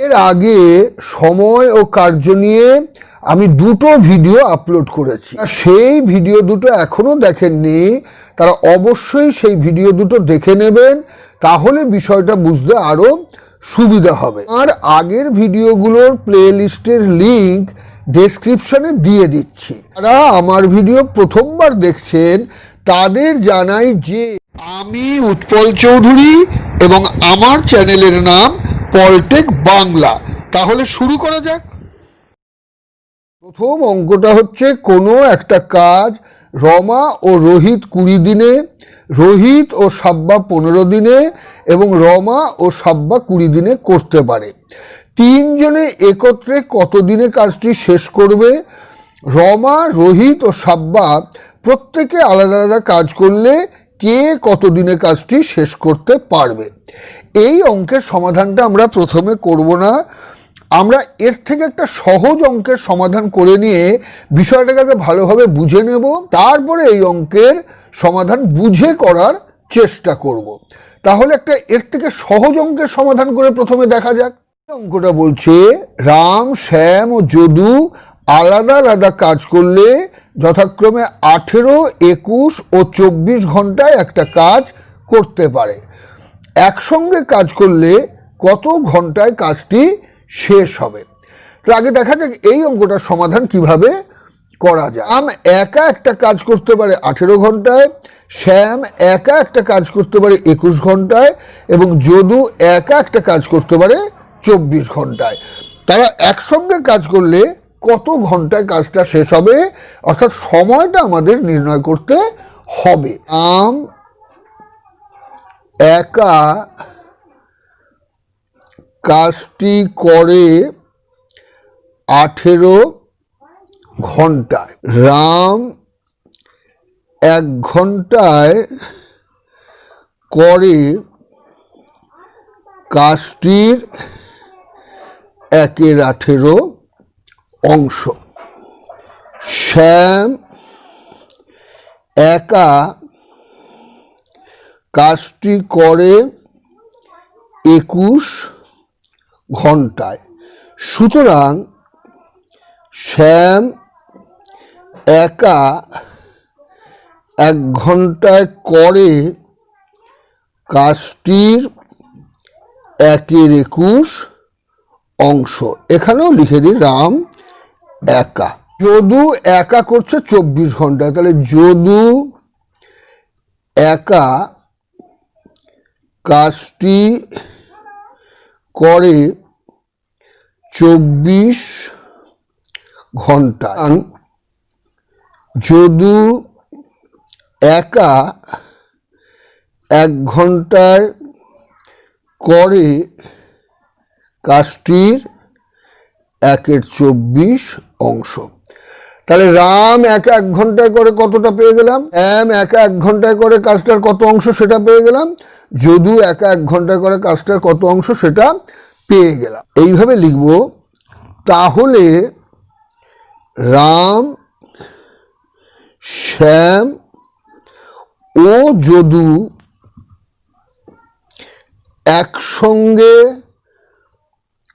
এর আগে সময় ও কার্য নিয়ে আমি দুটো ভিডিও আপলোড করেছি। সেই ভিডিও দুটো এখনো দেখেননি তারা অবশ্যই সেই ভিডিও দুটো দেখে নেবেন, তাহলে বিষয়টা বুঝতে আরো সুবিধা হবে। আর আগের ভিডিওগুলোর প্লে লিস্টের লিঙ্ক ডেসক্রিপশনে দিয়ে দিচ্ছি। যারা আমার ভিডিও প্রথমবার দেখছেন তাদের জানাই যে আমি উৎপল চৌধুরী এবং আমার চ্যানেলের নাম পলটেক বাংলা। তাহলে শুরু করা যাক। প্রথম অঙ্কটা হচ্ছে কোনো একটা কাজ রমা ও রোহিত 20 দিনে, রোহিত ও সাব্বা 15 দিনে এবং রমা ও সাব্বা 20 দিনে করতে পারে। তিনজনে একত্রে কত দিনে কাজটি শেষ করবে? রমা, রোহিত ও সাব্বা প্রত্যেকে আলাদা আলাদা কাজ করলে কে কত দিনে কাজটি শেষ করতে পারবে? এই অঙ্কের সমাধানটা আমরা প্রথমে করব না, আমরা এর থেকে একটা সহজ অঙ্কের সমাধান করে নিয়ে বিষয়টাকে ভালোভাবে বুঝে নেব, তারপরে এই অঙ্কের সমাধান বুঝে করার চেষ্টা করব। তাহলে একটা এর থেকে সহজ অঙ্কের সমাধান করে প্রথমে দেখা যাক। অঙ্কটা বলছে রাম, শ্যাম ও যদু আলাদা আলাদা কাজ করলে যথাক্রমে 18, 21 ও 24 ঘন্টায় একটা কাজ করতে পারে। একসঙ্গে কাজ করলে কত ঘন্টায় কাজটি শেষ হবে? তো আগে দেখা যাক এই অঙ্কটার সমাধান কিভাবে করা যায়। রাম একা একটা কাজ করতে পারে 18 ঘন্টায়, শ্যাম একা একটা কাজ করতে পারে 21 ঘন্টায় এবং যদু একা একটা কাজ করতে পারে 24 ঘন্টায়। তারা একসঙ্গে কাজ করলে কত ঘন্টায় কাজটা শেষ হবে, অর্থাৎ সময়টা আমাদের নির্ণয় করতে হবে। রাম একা কাজটি করে 18 ঘন্টায়, রাম 1 ঘন্টায় করে কাজটির 1/18 অংশ। শ্যাম একা কাজটি করে 21 ঘন্টায়, সুতরাং শ্যাম একা 1 ঘন্টায় করে কাজটির 1/21 অংশ। এখানেও লিখে দিই রাম একা। যদু একা করছে 24 ঘন্টায়, তাহলে যদু একা কাজটি করে 24 ঘন্টা। যদু একা 1 ঘন্টায় করে কাজটির 1/24 অংশ। তাহলে রাম একা 1 ঘন্টায় করে কতটা পেয়ে গেলাম? শ্যাম একা 1 ঘন্টায় করে কাজটার কত অংশ সেটা পেয়ে গেলাম। যদু একা 1 ঘন্টায় করে কাজটার কত অংশ সেটা পেয়ে গেলাম। এইভাবে লিখব। তাহলে রাম, শ্যাম ও যদু একসঙ্গে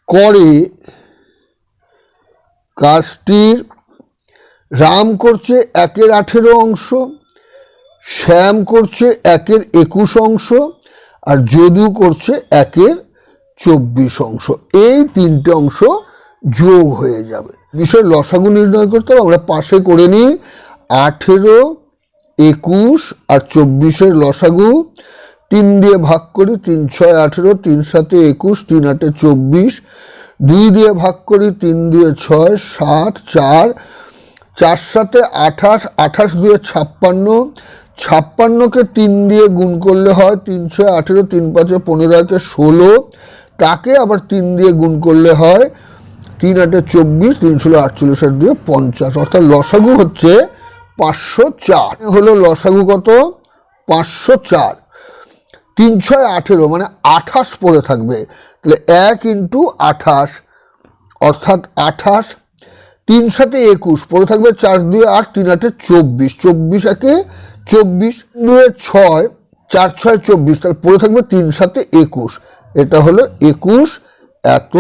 করে কাজটির, রাম করছে 1/18 অংশ, শ্যাম করছে 1/21 অংশ আর যদু করছে 1/24 অংশ। এই 3টে অংশ যোগ হয়ে যাবে। বিষয় লসাগু নির্ণয় করতে হবে, আমরা পাশে করে নিই। 18, 21 আর 24-এর লসাগু 3 দিয়ে ভাগ করি, 3 6 18, 3 7 21, 3 8 24, 2 দিয়ে ভাগ করি, 3 2 6, 7 4, 4 7 28, 28 2 56, 56কে 3 দিয়ে গুণ করলে হয় 3 6 18, 3 5 15, 16, তাকে আবার 3 দিয়ে গুণ করলে হয় 3 8 24, 3 16 48 আর 2 50, অর্থাৎ লসাগু হচ্ছে 504। হলো লসাগু কত? 504। 3 6 18 মানে 28 পড়ে থাকবে, তাহলে 1 × 28 অর্থাৎ 28। 3 7 21 পড়ে থাকবে, 4 2 8, 3 8 24, 24 1 24, 2 6, 4 6 24, তাহলে পড়ে থাকবে 3 7 21, এটা হলো 21 এত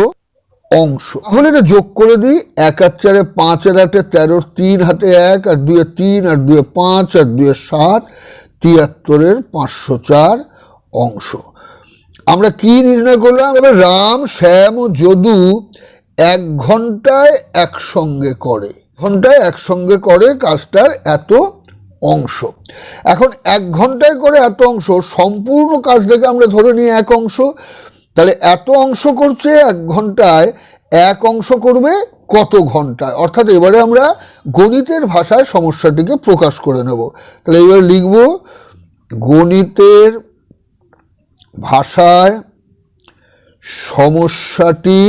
অংশ। তাহলে এটা যোগ করে দিই, 1 আর 4 5 আর 8 13, 3 হাতে 1 আর 2 3 আর 2 5 আর 2 7, 73 504 অংশ। আমরা কি নির্ণয় করলাম? এবার রাম, শ্যাম ও যদু 1 ঘন্টায় একসঙ্গে করে কাজটার এত অংশ। এখন 1 ঘন্টায় করে এত অংশ, সম্পূর্ণ কাজটাকে আমরা ধরে নিই 1 অংশ। তাহলে এত অংশ করছে 1 ঘন্টায়, 1 অংশ করবে কত ঘন্টায়? অর্থাৎ এবারে আমরা গণিতের ভাষায় সমস্যাটিকে প্রকাশ করে নেব। তাহলে এবার লিখব, গণিতের ভাষায় সমস্যাটি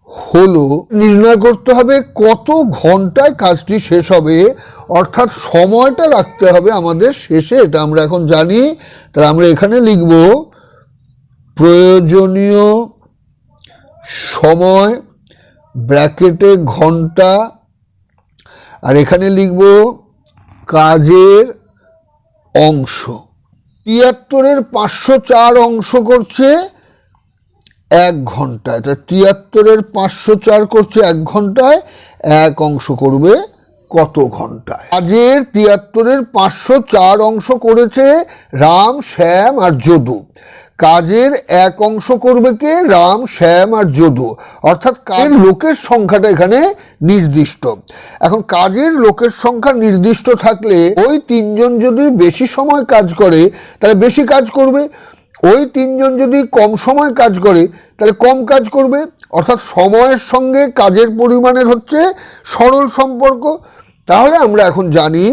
হলো নির্ণয় করতে হবে কত ঘন্টায় কাজটি শেষ হবে, অর্থাৎ সময়টা রাখতে হবে আমাদের শেষে। এটা আমরা এখন জানি। তাহলে আমরা এখানে লিখব প্রয়োজনীয় সময় ব্র্যাকেটে ঘন্টা, আর এখানে লিখব কাজের অংশ। 73 504 অংশ করছে 1 ঘন্টায়। তা 73 504 করছে 1 ঘন্টায়, 1 অংশ করবে কত ঘন্টায়? কাজের 73 504 অংশ করেছে রাম, শ্যাম আর যদু। কাজের 1 অংশ করবে কে? রাম, শ্যাম আর যদু। অর্থাৎ কাজের লোকের সংখ্যাটা এখানে নির্দিষ্ট। এখন কাজের লোকের সংখ্যা নির্দিষ্ট থাকলে ওই 3 জন যদি বেশি সময় কাজ করে তাহলে বেশি কাজ করবে, ওই 3 জন যদি কম সময় কাজ করে তাহলে কম কাজ করবে। অর্থাৎ সময়ের সঙ্গে কাজের পরিমাণের হচ্ছে সরল সম্পর্ক। তাহলে আমরা এখন জানি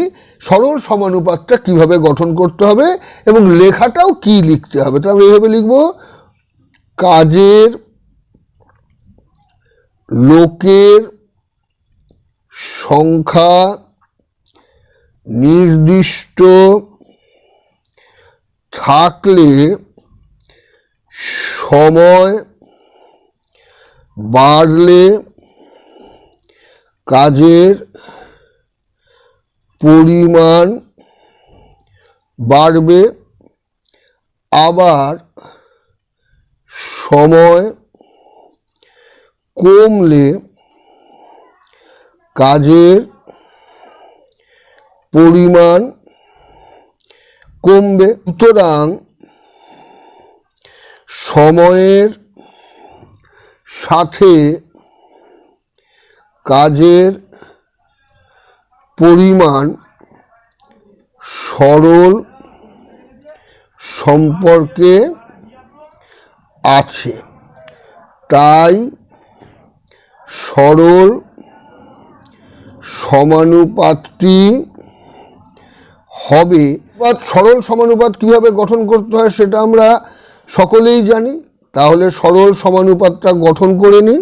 সরল সমানুপাতটা কিভাবে গঠন করতে হবে এবং লেখাটাও কি লিখতে হবে। তো আমরা এইভাবে লিখব, কাজের লোকের সংখ্যা নির্দিষ্ট থাকলে সময় বাড়লে কাজের পরিমাণ বাড়বে, আবার সময় কমলে কাজের পরিমাণ কমবে। সুতরাং সময়ের সাথে কাজের পরিমাণ সরল সম্পর্কে আছে, তাই সরল সমানুপাতটি হবে। সরল সমানুপাত কিভাবে গঠন করতে হয় সেটা আমরা সকলেই জানি। তাহলে সরল সমানুপাতটা গঠন করে নিই।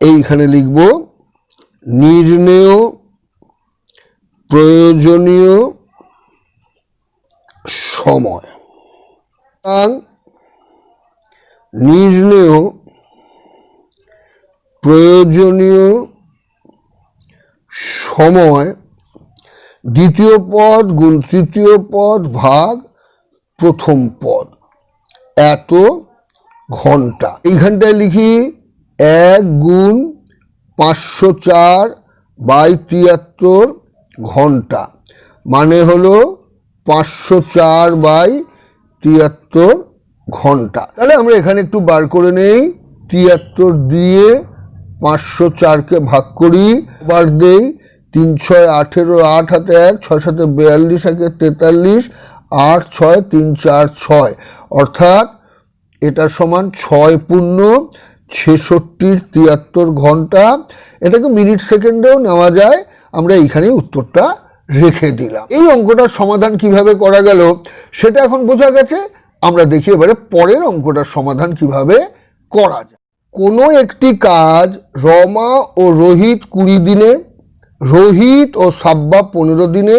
এইখানে লিখব, নির্ণেয় প্রয়োজনীয় সময়। নির্ণেয় প্রয়োজনীয় সময় দ্বিতীয় পদ গুণ তৃতীয় পদ ভাগ প্রথম পদ, এত ঘন্টা। এইখানটায় লিখি 1 গুণ 504 বাই 73 ঘন্টা, মানে হলো 504 বাই 73 ঘন্টা। তাহলে আমরা এখানে একটু বার করে নেই। 73 দিয়ে 504কে ভাগ করি, বার দেই। 3 6 18, 8 হাতে 1, 6 7 42, 43, 8 6 3 4 6, অর্থাৎ এটা সমান 6 পূর্ণ 66 73 ঘন্টা। এটাকে মিনিট সেকেন্ডেও নেওয়া যায়। আমরা এইখানে উত্তরটা রেখে দিলাম। এই অঙ্কটার সমাধান কিভাবে করা গেল সেটা এখন বোঝা গেছে। আমরা দেখি এবারে পরের অঙ্কটার সমাধান কিভাবে করা যায়। কোনো একটি কাজ রমা ও রোহিত 20 দিনে, রোহিত ও সাব্বা 15 দিনে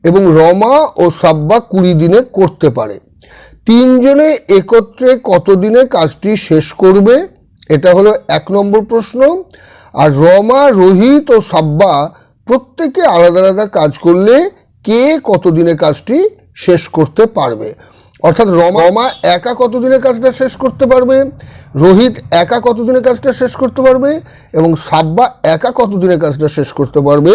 এবং রমা ও সাব্বা 20 দিনে করতে পারে। 3 জনে একত্রে কত দিনে কাজটি শেষ করবে? এটা হলো 1 নম্বর প্রশ্ন। আর রমা, রোহিত ও সাব্বা প্রত্যেকে আলাদা আলাদা কাজ করলে কে কত দিনে কাজটি শেষ করতে পারবে? অর্থাৎ রমা একা কতদিনে কাজটা শেষ করতে পারবে, রোহিত একা কতদিনে কাজটা শেষ করতে পারবে এবং সাব্বা একা কতদিনে কাজটা শেষ করতে পারবে,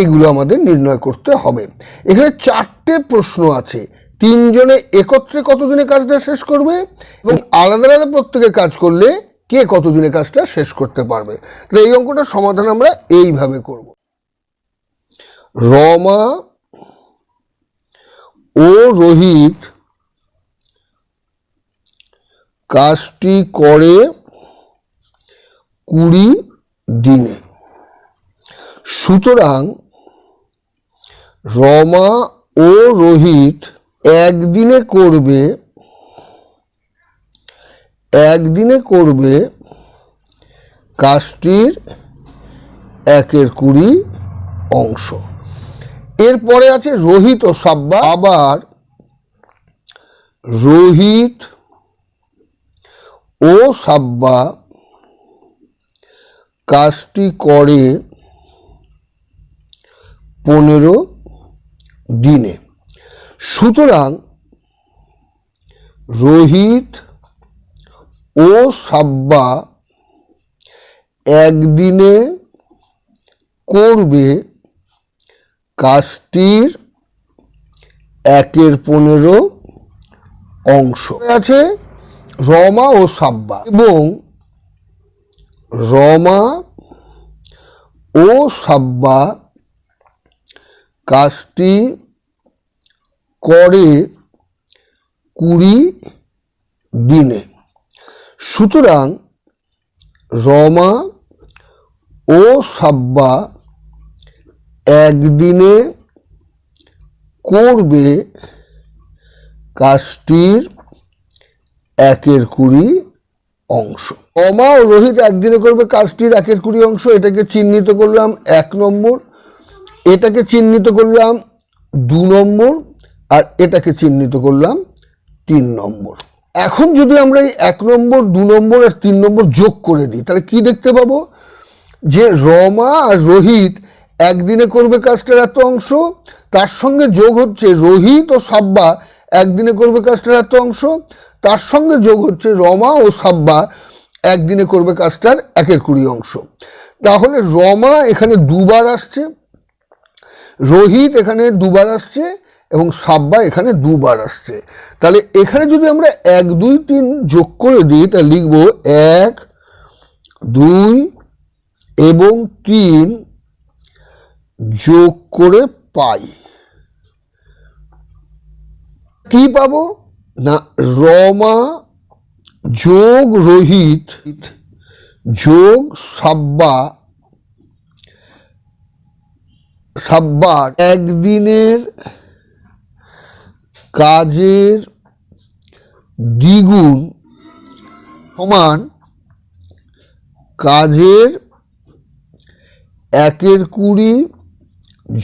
এগুলো আমাদের নির্ণয় করতে হবে। এখানে 4টে প্রশ্ন আছে। 3 জনে একত্রে কতদিনে কাজটা শেষ করবে এবং আলাদা আলাদা প্রত্যেকে কাজ করলে কে কতদিনে কাজটা শেষ করতে পারবে। তাহলে এই অঙ্কটার সমাধান আমরা এইভাবে করব। রমা ও রোহিত কাজটি করে 20 দিনে। সুতরাং রমা ও রোহিত একদিনে করবে কাজটির 1/20 অংশ। এরপরে আছে রোহিত ও সাব্বা। আবার রোহিত ও সাব্বা কাজটি করে 15 দিনে। সুতরাং রোহিত ও সাব্বা একদিনে করবে কাজটির 1/15 অংশ। আছে রমা ও সাব্বা, এবং রমা ও সাব্বা কাজটি করে 20 দিনে। সুতরাং রমা ও সাব্বা একদিনে করবে কাজটির 1/20 অংশ। রমা ও রোহিত একদিনে করবে কাজটির 1/20 অংশ। এটাকে চিহ্নিত করলাম 1 নম্বর, এটাকে চিহ্নিত করলাম 2 নম্বর, আর এটাকে চিহ্নিত করলাম 3 নম্বর। এখন যদি আমরা এই 1 নম্বর, 2 নম্বর আর 3 নম্বর যোগ করে দিই, তাহলে কি দেখতে পাবো? যে রমা আর রোহিত একদিনে করবে কাজটার এত অংশ, তার সঙ্গে যোগ হচ্ছে রোহিত ও সাব্বা একদিনে করবে কাজটার এত অংশ, তার সঙ্গে যোগ হচ্ছে রমা ও সাব্বা একদিনে করবে কাজটার 1/20 অংশ। তাহলে রমা এখানে 2 বার আসছে, রোহিত এখানে 2 বার আসছে এবং সাব্বা এখানে 2 বার আসছে। তাহলে এখানে যদি আমরা 1, 2, 3 যোগ করে দিই, তাহলে লিখব 1, 2 এবং 3 যোগ করে পাই। কি পাবো না, রমা যোগ রোহিত যোগ সাব্বার একদিনের কাজের দ্বিগুণ সমান কাজের 1/20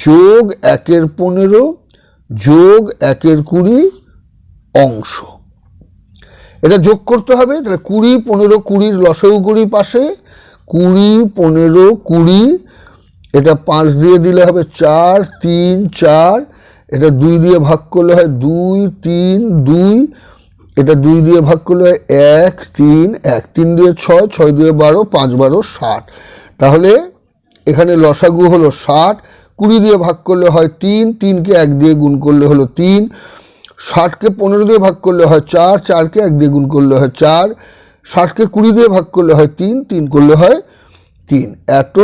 যোগ 1/15 যোগ 1/20 অংশ। এটা যোগ করতে হবে। তাহলে 20, 15, 20 লসাগু করি পাশে, 20, 15, 20, এটা 5 দিয়ে দিলে হবে 4, 3, 4, এটা 2 দিয়ে ভাগ করলে হয় 2, 3, 2, এটা 2 দিয়ে ভাগ করলে হয় 1, 3, 1, 3 দিয়ে 6, 6 দিয়ে 12, 5, 12, 60। তাহলে এখানে লসাগু হলো 60, 20 দিয়ে ভাগ করলে হয় 3, 3কে 1 দিয়ে গুণ করলে হলো 3, 60কে 15 দিয়ে ভাগ করলে হয় 4, 4কে 1 দিয়ে গুণ করলে হয় 4, 60কে 20 দিয়ে ভাগ করলে হয় 3, 3 করলে হয় 3, এত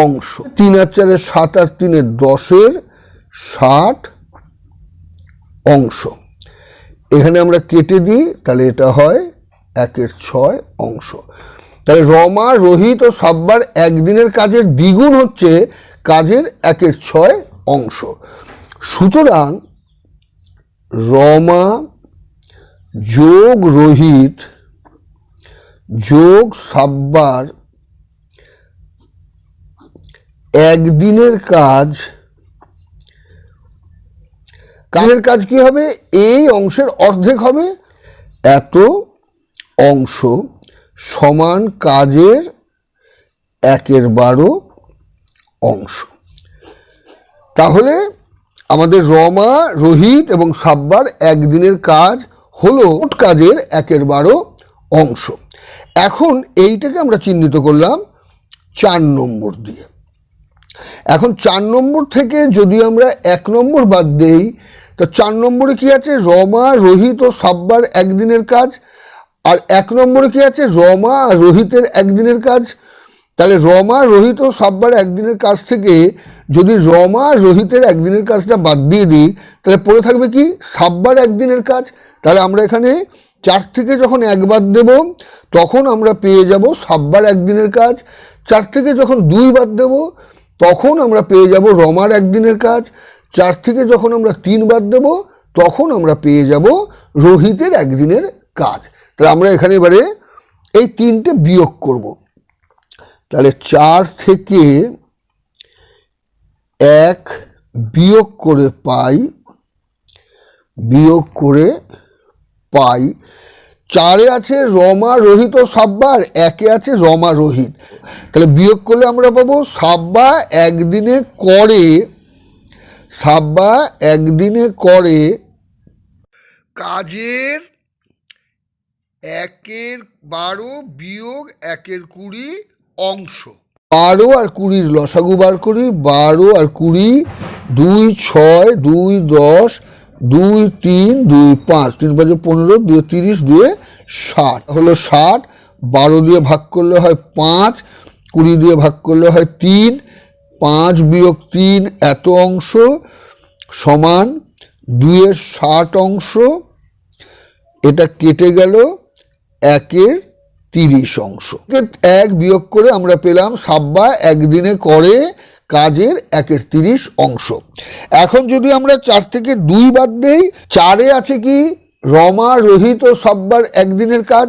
অংশ। 3 আর 4 7 আর 3 10 60 অংশ। এখানে আমরা কেটে দিই, তাহলে এটা হয় 1/6 অংশ। তাহলে রমা, রোহিত ও সাব্বার একদিনের কাজের দ্বিগুণ হচ্ছে কাজের 1/6 অংশ। সুতরাং রমা যোগ রোহিত যোগ সাব্বার একদিনের কাজের কাজ কি হবে? এই অংশের অর্ধেক হবে, এত অংশ সমান কাজের 1/12 অংশ। তাহলে আমাদের রমা, রোহিত এবং সাব্বার একদিনের কাজ হলো মোট কাজের 1/12 অংশ। এখন এইটাকে আমরা চিহ্নিত করলাম 4 নম্বর দিয়ে। এখন 4 নম্বর থেকে যদি আমরা 1 নম্বর বাদ দেই, তো 4 নম্বরে কি আছে? রমা, রোহিত ও সাব্বার একদিনের কাজ। আর 1 নম্বরে কি আছে? রমা আর রোহিতের একদিনের কাজ। তাহলে রমা, রোহিত ও সাব্বার একদিনের কাজ থেকে যদি রমা, রোহিতের একদিনের কাজটা বাদ দিয়ে দিই, তাহলে পড়ে থাকবে কি? সাব্বার একদিনের কাজ। তাহলে আমরা এখানে 4 থেকে যখন 1 বাদ দেব, তখন আমরা পেয়ে যাব সাব্বার একদিনের কাজ। 4 থেকে যখন 2 বাদ দেব, তখন আমরা পেয়ে যাব রমার একদিনের কাজ। 4 থেকে যখন আমরা 3 বাদ দেব, তখন আমরা পেয়ে যাব রোহিতের একদিনের কাজ। তাহলে আমরা এখানে এবারে এই 3টে বিয়োগ করব। তাহলে 4 থেকে 1 বিয়োগ করে পাই, 4-এ আছে রমা, রোহিত ও সাব্বার, 1-এ আছে রমা, রোহিত। তাহলে বিয়োগ করলে আমরা পাবো সাব্বা একদিনে করে কাজের 1/12 বিয়োগ 1/20 অংশ। 12 আর 20 লসাগু বার করি। 12 আর 20, 2 6, 2 10, 2 3, 2 5, 3 5 15, 2 30, 2 60 হলো 60। 12 দিয়ে ভাগ করলে হয় 5, 20 দিয়ে ভাগ করলে হয় 3, 5 বিয়োগ 3 এত অংশ সমান 2-এর 60 অংশ। এটা কেটে গেল 1-এর 30 অংশ। 1 বিয়োগ করে আমরা পেলাম সাব্বা একদিনে করে কাজের 1-এর 30 অংশ। এখন যদি আমরা 4 থেকে 2 বাদ দেই, 4-এ আছে কি? রমা, রোহিত ও সাব্বার একদিনের কাজ।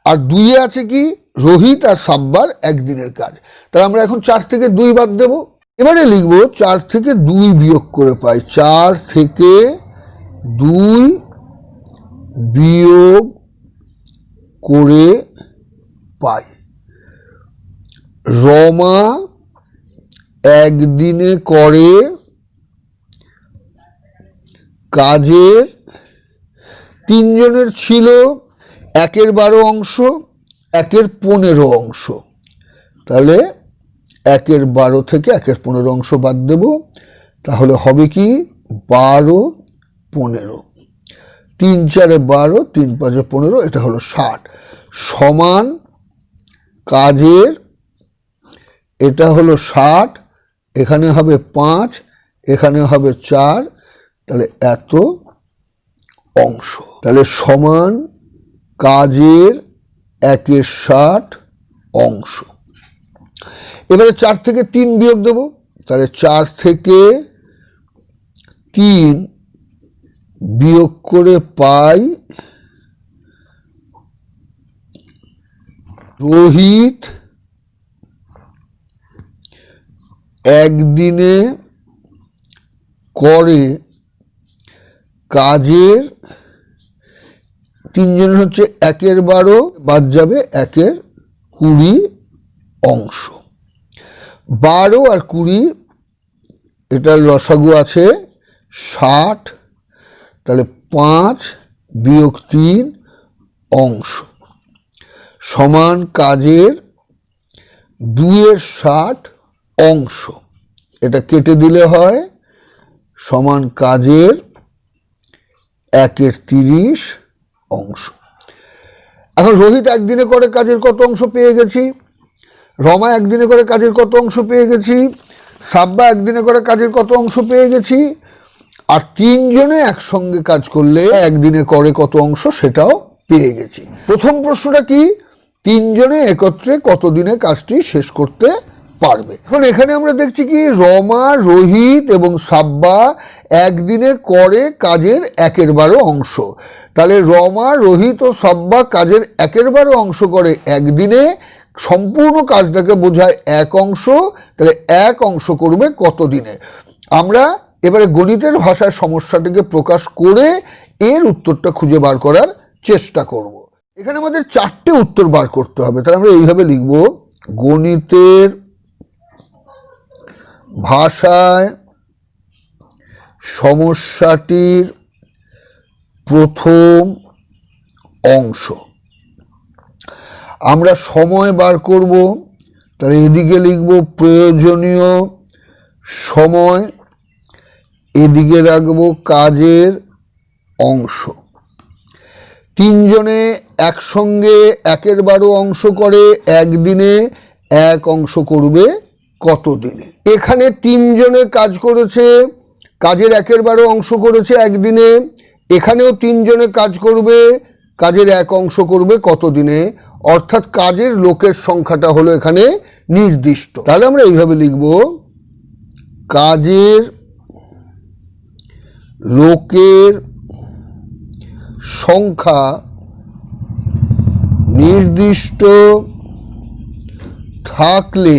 আর 2-এ আছে কি? রোহিত আর সাব্বার একদিনের কাজ। তাহলে আমরা এখন 4 থেকে 2 বাদ দেব। এবারে লিখব 4 থেকে 2 বিয়োগ করে পাই। 4 থেকে 2 বিয়োগ করে পাই রমা একদিনে করে কাজের 3 জনের ছিল 1/12 অংশ, 1/15 অংশ। তাহলে 1/12 থেকে 1/15 অংশ বাদ দেব। তাহলে হবে কি? 12, 15, 3 4 12, 3 5 15, এটা হলো 60 সমান কাজের, এটা হলো 60, এখানে হবে 5, এখানে হবে 4, তাহলে এত অংশ। তাহলে সমান কাজের 1/60 অংশ। এবারে 4 থেকে 3 বিয়োগ দেব। তাহলে 4 থেকে 3 বিয়োগ করে পাই রোহিত একদিনে করে কাজের 3 জন হচ্ছে 1/12, বাদ যাবে 1/20 অংশ। 12 আর 20 এটার লসাগু আছে 60, তাহলে 5 বিয়োগ 3 অংশ সমান কাজের 2/60 অংশ। এটা কেটে দিলে হয় সমান কাজের 1/30 অংশ। এখন রোহিত একদিনে করে কাজের কত অংশ পেয়ে গেছি, রমা একদিনে করে কাজের কত অংশ পেয়ে গেছি, সাব্বা একদিনে করে কাজের কত অংশ পেয়ে গেছি, আর 3 জনে একসঙ্গে কাজ করলে একদিনে করে কত অংশ সেটাও পেয়ে গেছি। প্রথম প্রশ্নটা কি? 3 জনে একত্রে কত দিনে কাজটি শেষ করতে পারবে। এখন এখানে আমরা দেখছি কি রমা, রোহিত এবং সাব্বা একদিনে করে কাজের 1/12 অংশ। তাহলে রমা, রোহিত ও সাব্বা কাজের 1/12 অংশ করে একদিনে, সম্পূর্ণ কাজটাকে বোঝায় 1 অংশ। তাহলে 1 অংশ করবে কত দিনে? আমরা এবারে গণিতের ভাষায় সমস্যাটিকে প্রকাশ করে এর উত্তরটা খুঁজে বার করার চেষ্টা করব। এখানে আমাদের 4টে উত্তর বার করতে হবে। তাহলে আমরা এইভাবে লিখব, গণিতের ভাষায় সমস্যাটির প্রথম অংশ। আমরা সময় বার করব, তাহলে এদিকে লিখব প্রয়োজনীয় সময়, এদিকে রাখব কাজের অংশ। তিনজনে একসঙ্গে 1/12 অংশ করে একদিনে, 1 অংশ করবে কত দিনে? এখানে তিনজনে কাজ করেছে, কাজের 1/12 অংশ করেছে একদিনে, এখানেও তিনজনে কাজ করবে, কাজের 1 অংশ করবে কত দিনে? অর্থাৎ কাজের লোকের সংখ্যাটা হলো এখানে নির্দিষ্ট। তাহলে আমরা এইভাবে লিখব, কাজের লোকের সংখ্যা নির্দিষ্ট থাকলে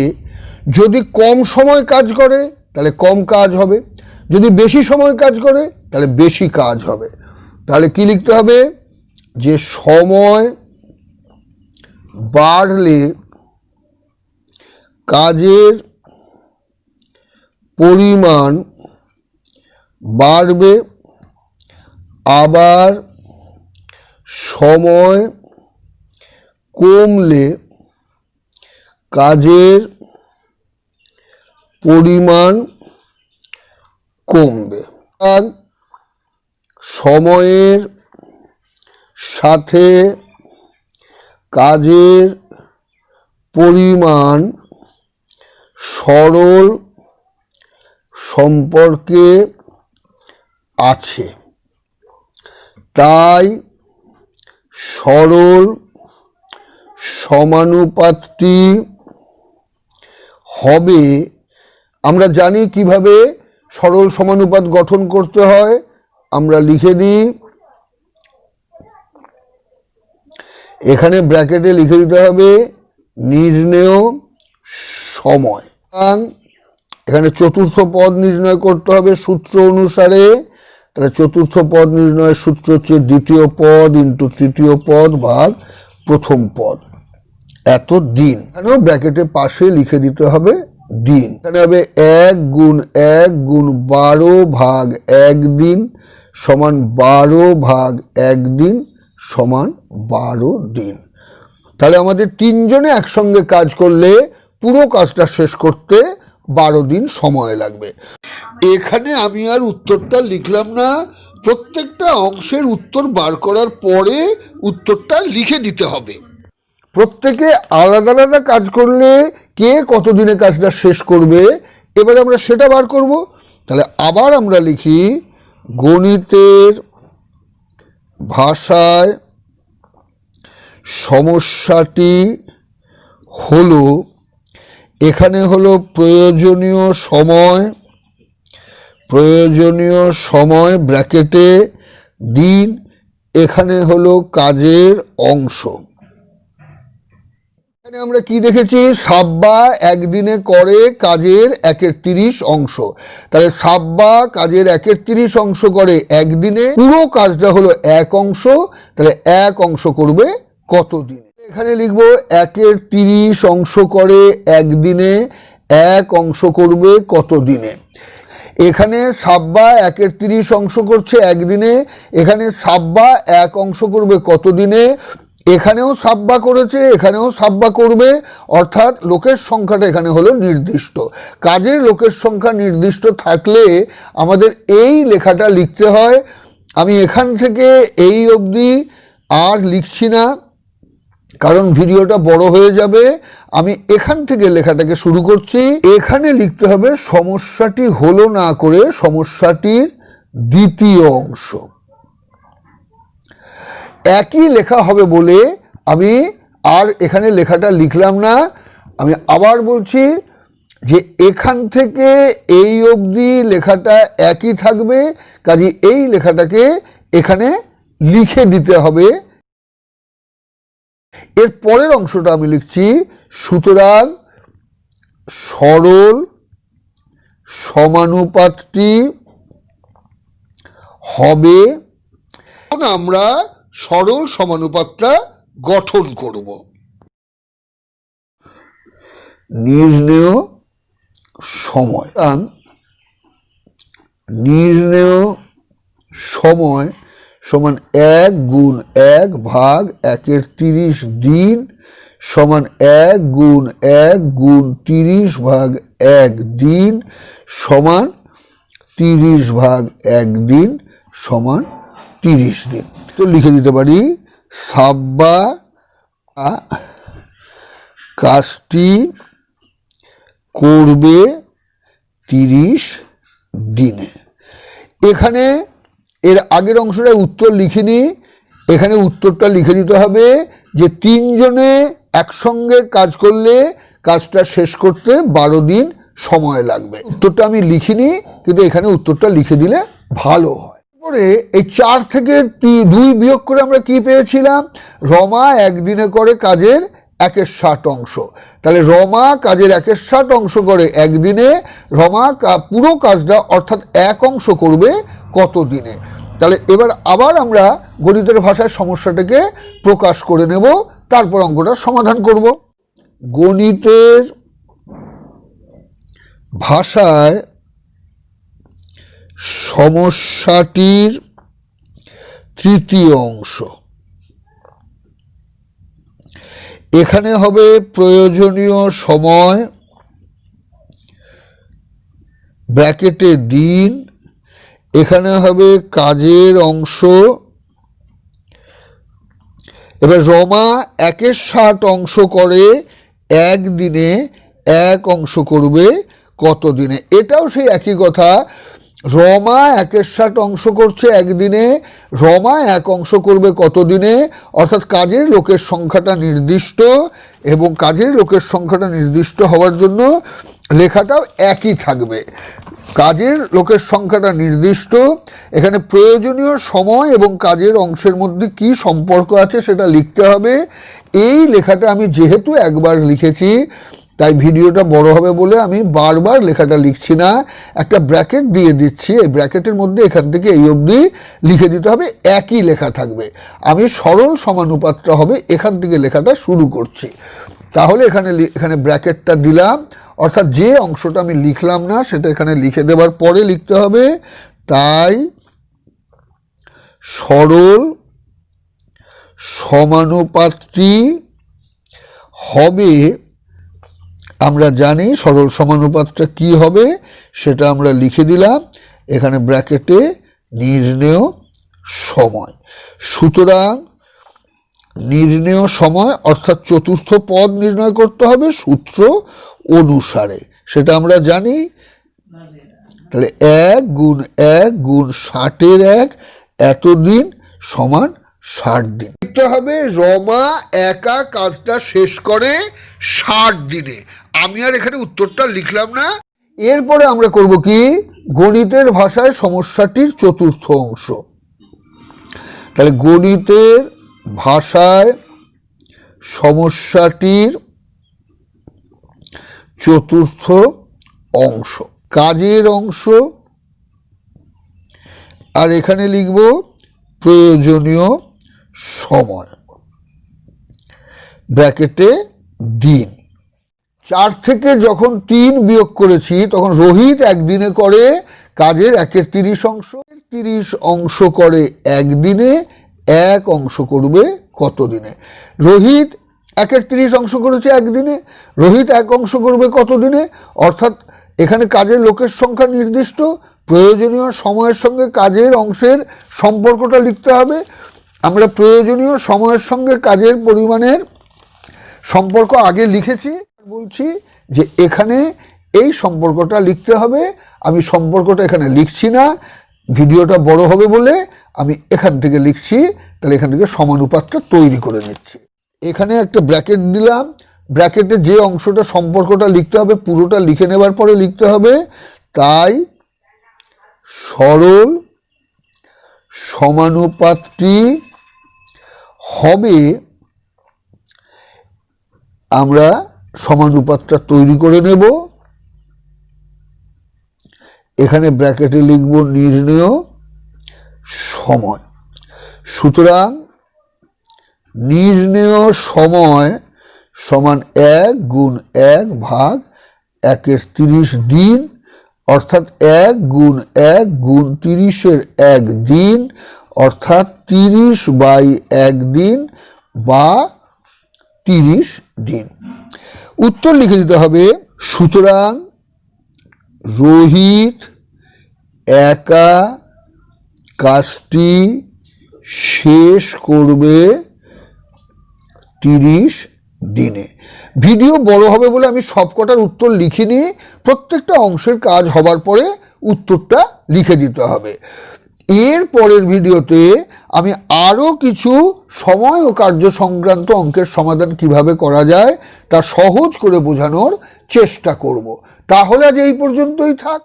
যদি কম সময় কাজ করে তাহলে কম কাজ হবে, যদি বেশি সময় কাজ করে তাহলে বেশি কাজ হবে। তাহলে কি লিখতে হবে? যে সময় বাড়লে কাজের পরিমাণ বাড়বে, আবার সময় কমলে কাজের পরিমাণ কমবে। আর সময়ের সাথে কাজের পরিমাণ সরল সম্পর্কে আছে, তাই সরল সমানুপাতটি হবে। আমরা জানি কিভাবে সরল সমানুপাত গঠন করতে হয়, আমরা লিখে দিই, এখানে ব্র্যাকেটে লিখে দিতে হবে নির্ণেয় সময়। এখানে চতুর্থ পদ নির্ণয় করতে হবে সূত্র অনুসারে। তাহলে চতুর্থ পদ নির্ণয়ের সূত্র হচ্ছে দ্বিতীয় পদ ইন্টু তৃতীয় পদ ভাগ প্রথম পদ, এত দিন। এখানেও ব্র্যাকেটের পাশে লিখে দিতে হবে দিন। এখানে হবে 1 গুণ 1 গুণ 12 ভাগ 1 দিন সমান 12 ভাগ 1 দিন সমান 12 দিন। তাহলে আমাদের তিনজনে একসঙ্গে কাজ করলে পুরো কাজটা শেষ করতে 12 দিন সময় লাগবে। এখানে আমি আর উত্তরটা লিখলাম না, প্রত্যেকটা অংশের উত্তর বার করার পরে উত্তরটা লিখে দিতে হবে। প্রত্যেকে আলাদা আলাদা কাজ করলে কে কত দিনে কাজটা শেষ করবে এবার আমরা সেটা বার করব। তাহলে আবার আমরা লিখি, গণিতের ভাষায় সমস্যাটি হলো, এখানে হলো প্রয়োজনীয় সময় ব্র্যাকেটে দিন, এখানে হলো কাজের অংশ। এখানে আমরা কি দেখেছি? সাব্বা একদিনে করে কাজের 1/30 অংশ। তাহলে সাব্বা কাজের 1/30 অংশ করে একদিনে, পুরো কাজটা হলো 1 অংশ, তাহলে 1 অংশ করবে কত দিনে? এখানে লিখব 1/30 অংশ করে একদিনে, 1 অংশ করবে কত দিনে? এখানে সাব্বা 1/30 অংশ করছে একদিনে, এখানে সাব্বা 1 অংশ করবে কত দিনে? এখানেও সাব্বা করেছে, এখানেও সাব্বা করবে, অর্থাৎ লোকের সংখ্যাটা এখানে হলো নির্দিষ্ট। কাজের লোকের সংখ্যা নির্দিষ্ট থাকলে আমাদের এই লেখাটা লিখতে হয়। আমি এখান থেকে এই অবধি আর লিখছি না, কারণ ভিডিওটা বড় হয়ে যাবে। আমি এখান থেকে লেখাটাকে শুরু করছি। এখানে লিখতে হবে সমস্যাটি হলো না করে সমস্যাটির দ্বিতীয় অংশ। একই লেখা হবে বলে আমি আর এখানে লেখাটা লিখলাম না। আমি আবার বলছি যে এখান থেকে এই অবধি লেখাটা একই থাকবে, কাজে এই লেখাটাকে এখানে লিখে দিতে হবে। এর পরের অংশটা আমি লিখছি, সুতরাং সরল সমানুপাতটি হবে। আমরা সরল সমানুপাতটা গঠন করব। নির্ণেয় সময় নির্ণেয় সময় সমান 1 গুণ 1 ভাগ 1-এর 30 দিন সমান 1 গুণ 1 গুণ 30 ভাগ 1 দিন সমান 30 ভাগ 1 দিন সমান 30 দিন। তো লিখে দিতে পারি সাব্বা কাজটি করবে 30 দিনে। এখানে এর আগের অংশটা উত্তর লিখিনি, এখানে উত্তরটা লিখে দিতে হবে যে 3 জনে একসঙ্গে কাজ করলে কাজটা শেষ করতে 12 দিন সময় লাগবে। উত্তরটা আমি লিখিনি, কিন্তু এখানে উত্তরটা লিখে দিলে ভালো হয়। পরে এই 4 থেকে 2 বিয়োগ করে আমরা কি পেয়েছিলাম? রমা একদিনে করে কাজের 1/60 অংশ। তাহলে রমা কাজের 1/60 অংশ করে একদিনে, রমা পুরো কাজটা অর্থাৎ 1 অংশ করবে কত দিনে? তাহলে এবার আবার আমরা গণিতের ভাষায় সমস্যাটাকে প্রকাশ করে নেব, তারপর অঙ্কটা সমাধান করব। গণিতের ভাষায় সমস্যাটির তৃতীয় অংশ। এখানে হবে প্রয়োজনীয় সময় ব্র্যাকেটে দিন, এখানে হবে কাজের অংশ। এবার রমা 1/60 অংশ করে একদিনে, 1 অংশ করবে কত দিনে? এটাও সেই একই কথা, রমা 1/60 অংশ করছে একদিনে, রমা 1 অংশ করবে কত দিনে? অর্থাৎ কাজের লোকের সংখ্যাটা নির্দিষ্ট, এবং কাজের লোকের সংখ্যাটা নির্দিষ্ট হওয়ার জন্য লেখাটাও একই থাকবে। কাজের লোকের সংখ্যাটা নির্দিষ্ট, এখানে প্রয়োজনীয় সময় এবং কাজের অংশের মধ্যে কি সম্পর্ক আছে সেটা লিখতে হবে। এই লেখাটা আমি যেহেতু একবার লিখেছি, তাই ভিডিওটা বড় হবে বলে আমি বারবার লেখাটা লিখছি না, একটা ব্র্যাকেট দিয়ে দিচ্ছি। এই ব্র্যাকেটের মধ্যে এখান থেকে এই অবধি লিখে দিতে হবে, একই লেখা থাকবে। আমি সরল সমানুপাতটা হবে এখান থেকে লেখাটা শুরু করছি। তাহলে এখানে ব্র্যাকেটটা দিলাম, অর্থাৎ যে অংশটা আমি লিখলাম না সেটা এখানে লিখে দেওয়ার পরে লিখতে হবে। তাই সরল সমানুপাতটি হবে, আমরা জানি সরল সমানুপাতটা কি হবে, সেটা আমরা লিখে দিলাম এখানে ব্র্যাকেটে নির্ণেয় সময়। সুতরাং নির্ণেয় সময় অর্থাৎ চতুর্থ পদ নির্ণয় করতে হবে সূত্র অনুসারে, সেটা আমরা জানি। তাহলে 1 গুণ 1 গুণ 60-এর 1 এতদিন সমান 60 দিন। লিখতে হবে রমা একা কাজটা শেষ করে 60 দিনে। আমি আর এখানে উত্তরটা লিখলাম না। এরপরে আমরা করব কি? গণিতের ভাষায় সমস্যাটির চতুর্থ অংশ। তাহলে গণিতের ভাষায় সমস্যাটির চতুর্থ অংশ, কাজের অংশ, আর এখানে লিখব প্রয়োজনীয় সময় ব্র্যাকেটে দিন। 4 থেকে যখন 3 বিয়োগ করেছি তখন রোহিত একদিনে করে কাজের 1/30 অংশ, 30 অংশ করে একদিনে, 1 অংশ করবে কত দিনে? রোহিত 1/30 অংশ করেছে একদিনে, রোহিত 1 অংশ করবে কত দিনে? অর্থাৎ এখানে কাজের লোকের সংখ্যা নির্দিষ্ট, প্রয়োজনীয় সময়ের সঙ্গে কাজের অংশের সম্পর্কটা লিখতে হবে। আমরা প্রয়োজনীয় সময়ের সঙ্গে কাজের পরিমাণের সম্পর্ক আগে লিখেছি, বলছি যে এখানে এই সম্পর্কটা লিখতে হবে। আমি সম্পর্কটা এখানে লিখছি না, ভিডিওটা বড় হবে বলে আমি এখান থেকে লিখছি। তাহলে এখান থেকে সমানুপাতটা তৈরি করে নিচ্ছি। এখানে একটা ব্র্যাকেট দিলাম, ব্র্যাকেটে যে অংশটা সম্পর্কটা লিখতে হবে পুরোটা লিখে নেবার পরে লিখতে হবে। তাই সরল সমানুপাতটি হবে, আমরা সমানুপাতটা তৈরি করে নেব। এখানে ব্র্যাকেটে লিখব নির্ণেয় সময়। সুতরাং নির্ণেয় সময় সমান 1 গুণ 1 ভাগ 1/30 দিন অর্থাৎ 1 গুণ 1 গুণ 30-এর 1 দিন, অর্থাৎ 30/1 দিন বা 30 দিন। উত্তর লিখে দিতে হবে। সুতরাং রোহিত একা কাজটি শেষ করবে 30 দিনে। ভিডিও বড় হবে বলে আমি সবকটার উত্তর লিখিনি, প্রত্যেকটা অংশের কাজ হবার পরে উত্তরটা লিখে দিতে হবে। এর পরের ভিডিওতে আমি আরও কিছু সময় ও কার্য সংক্রান্ত অঙ্কের সমাধান কিভাবে করা যায় তা সহজ করে বোঝানোর চেষ্টা করব। তাহলে আজ এই পর্যন্তই থাক।